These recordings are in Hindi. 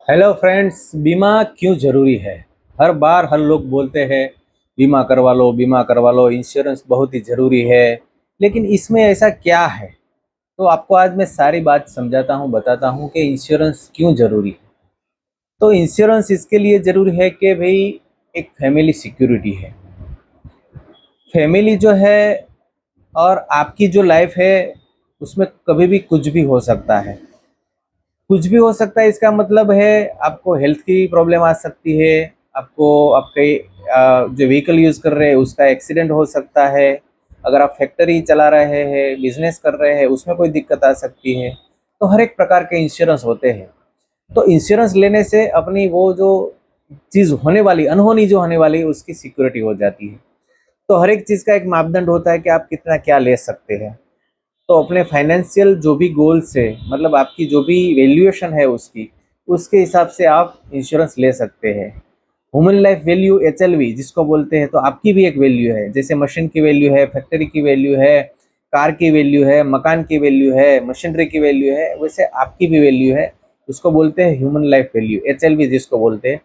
हेलो फ्रेंड्स, बीमा क्यों जरूरी है। हर बार हर लोग बोलते हैं बीमा करवा लो, बीमा करवा लो, इंश्योरेंस बहुत ही जरूरी है। लेकिन इसमें ऐसा क्या है? तो आपको आज मैं सारी बात समझाता हूँ, बताता हूँ कि इंश्योरेंस क्यों जरूरी है। तो इंश्योरेंस इसके लिए जरूरी है कि भाई एक फैमिली सिक्योरिटी है। फैमिली जो है और आपकी जो लाइफ है उसमें कभी भी कुछ भी हो सकता है। कुछ भी हो सकता है, इसका मतलब है आपको हेल्थ की प्रॉब्लम आ सकती है। आपको आपके जो व्हीकल यूज़ कर रहे हैं उसका एक्सीडेंट हो सकता है। अगर आप फैक्ट्री चला रहे हैं, बिजनेस कर रहे हैं, उसमें कोई दिक्कत आ सकती है। तो हर एक प्रकार के इंश्योरेंस होते हैं। तो इंश्योरेंस लेने से अपनी वो जो चीज़ होने वाली, अनहोनी जो होने वाली, उसकी सिक्योरिटी हो जाती है। तो हर एक चीज़ का एक मापदंड होता है कि आप कितना क्या ले सकते हैं। तो अपने फाइनेंशियल जो भी गोल्स है, मतलब आपकी जो भी वैल्यूएशन है उसकी, उसके हिसाब से आप इंश्योरेंस ले सकते हैं। ह्यूमन लाइफ वैल्यू HLV जिसको बोलते हैं, तो आपकी भी एक वैल्यू है। जैसे मशीन की वैल्यू है, फैक्ट्री की वैल्यू है, कार की वैल्यू है, मकान की वैल्यू है, मशीनरी की वैल्यू है, वैसे आपकी भी वैल्यू है। उसको बोलते हैं ह्यूमन लाइफ वैल्यू, HLV जिसको बोलते हैं।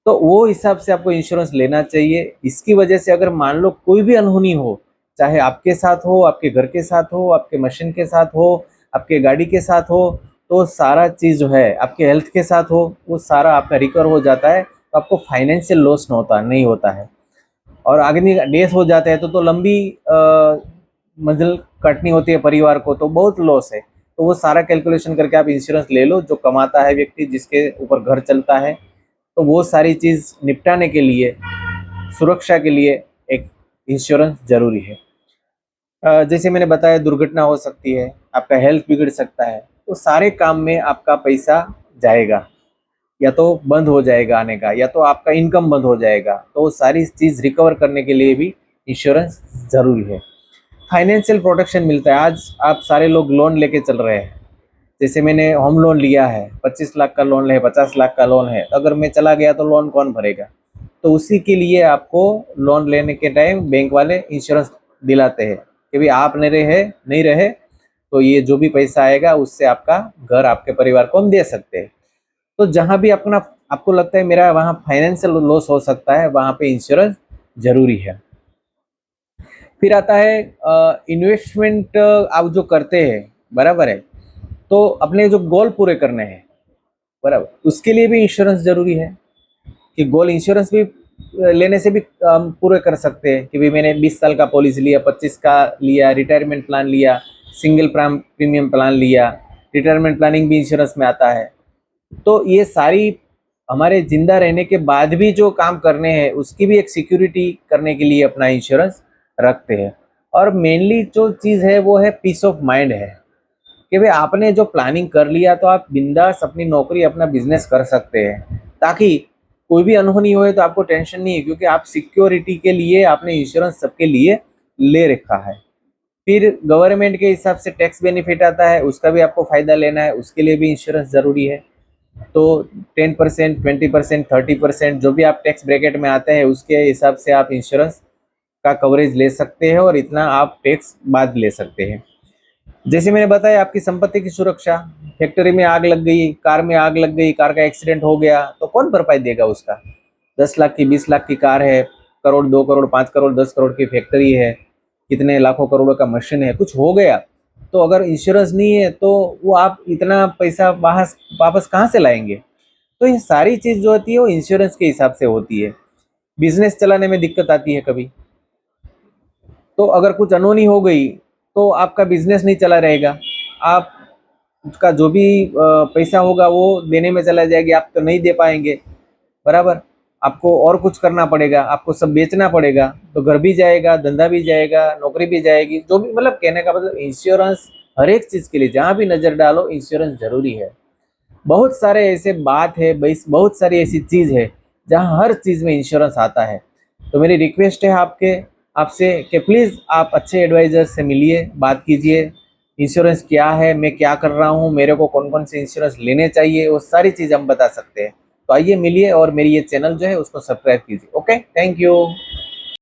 तो वो हिसाब से आपको इंश्योरेंस लेना चाहिए। इसकी वजह से अगर मान लो कोई भी अनहोनी हो, चाहे आपके साथ हो, आपके घर के साथ हो, आपके मशीन के साथ हो, आपके गाड़ी के साथ हो, तो सारा चीज़ जो है, आपके हेल्थ के साथ हो, वो सारा आपका रिकवर हो जाता है। तो आपको फाइनेंशियल लॉस नहीं होता है। और आदमी डेथ हो जाता है तो लंबी मंजिल कटनी होती है परिवार को, तो बहुत लॉस है। तो वो सारा कैलकुलेशन करके आप इंश्योरेंस ले लो। जो कमाता है व्यक्ति, जिसके ऊपर घर चलता है, तो वो सारी चीज़ निपटाने के लिए, सुरक्षा के लिए एक इंश्योरेंस ज़रूरी है। जैसे मैंने बताया, दुर्घटना हो सकती है, आपका हेल्थ बिगड़ सकता है, तो सारे काम में आपका पैसा जाएगा, या तो बंद हो जाएगा आने का, या तो आपका इनकम बंद हो जाएगा। तो वो सारी चीज़ रिकवर करने के लिए भी इंश्योरेंस ज़रूरी है। फाइनेंशियल प्रोटेक्शन मिलता है। आज आप सारे लोग लोन लेके चल रहे हैं। जैसे मैंने होम लोन लिया है, 25 लाख का लोन है, 50 लाख का लोन है। अगर मैं चला गया तो लोन कौन भरेगा? तो उसी के लिए आपको लोन लेने के टाइम बैंक वाले इंश्योरेंस दिलाते हैं कि भाई आप नहीं रहे तो ये जो भी पैसा आएगा उससे आपका घर, आपके परिवार को हम दे सकते हैं। तो जहाँ भी अपना आपको लगता है मेरा वहाँ फाइनेंशियल लॉस हो सकता है, वहाँ पे इंश्योरेंस जरूरी है। फिर आता है इन्वेस्टमेंट। आप जो करते हैं, बराबर है, तो अपने जो गोल पूरे करने हैं, बराबर, उसके लिए भी इंश्योरेंस जरूरी है। कि गोल इंश्योरेंस भी लेने से भी हम पूरे कर सकते हैं कि भाई मैंने 20 साल का पॉलिसी लिया, 25 का लिया, रिटायरमेंट प्लान लिया, सिंगल प्रीमियम प्लान लिया। रिटायरमेंट प्लानिंग भी इंश्योरेंस में आता है। तो ये सारी हमारे जिंदा रहने के बाद भी जो काम करने हैं उसकी भी एक सिक्योरिटी करने के लिए अपना इंश्योरेंस रखते हैं। और मेनली जो चीज़ है वो है पीस ऑफ माइंड है कि भाई आपने जो प्लानिंग कर लिया तो आप बिंदास अपनी नौकरी, अपना बिजनेस कर सकते हैं, ताकि कोई भी अनहोनी होए तो आपको टेंशन नहीं है, क्योंकि आप सिक्योरिटी के लिए आपने इंश्योरेंस सबके लिए ले रखा है। फिर गवर्नमेंट के हिसाब से टैक्स बेनिफिट आता है, उसका भी आपको फायदा लेना है, उसके लिए भी इंश्योरेंस जरूरी है। तो 10%, 20%, 30% जो भी आप टैक्स ब्रैकेट में आते हैं उसके हिसाब से आप इंश्योरेंस का कवरेज ले सकते हैं, और इतना आप टैक्स बाद ले सकते हैं। जैसे मैंने बताया, आपकी संपत्ति की सुरक्षा। फैक्ट्री में आग लग गई, कार में आग लग गई, कार का एक्सीडेंट हो गया, तो कौन भरपाई देगा उसका? 10 लाख की, 20 लाख की कार है, करोड़, 2 करोड़, 5 करोड़, 10 करोड़ की फैक्ट्री है, कितने लाखों करोड़ों का मशीन है, कुछ हो गया तो अगर इंश्योरेंस नहीं है तो वो आप इतना पैसा वापस कहाँ से लाएंगे? तो ये सारी चीज़ जो होती है वो इंश्योरेंस के हिसाब से होती है। बिजनेस चलाने में दिक्कत आती है कभी, तो अगर कुछ अनहोनी हो गई तो आपका बिजनेस नहीं चला रहेगा। आप उसका जो भी पैसा होगा वो देने में चला जाएगी, आप तो नहीं दे पाएंगे, बराबर। आपको और कुछ करना पड़ेगा, आपको सब बेचना पड़ेगा, तो घर भी जाएगा, धंधा भी जाएगा, नौकरी भी जाएगी, जो भी, मतलब कहने का मतलब इंश्योरेंस हर एक चीज़ के लिए, जहाँ भी नज़र डालो इंश्योरेंस जरूरी है। बहुत सारे ऐसे बात है भाई, बहुत सारी ऐसी चीज़ है जहाँ हर चीज़ में इंश्योरेंस आता है। तो मेरी रिक्वेस्ट है आपसे कि प्लीज़ आप अच्छे एडवाइज़र से मिलिए, बात कीजिए। इंश्योरेंस क्या है, मैं क्या कर रहा हूँ, मेरे को कौन कौन से इंश्योरेंस लेने चाहिए, वो सारी चीज़ हम बता सकते हैं। तो आइए मिलिए, और मेरी ये चैनल जो है उसको सब्सक्राइब कीजिए। Okay, thank you.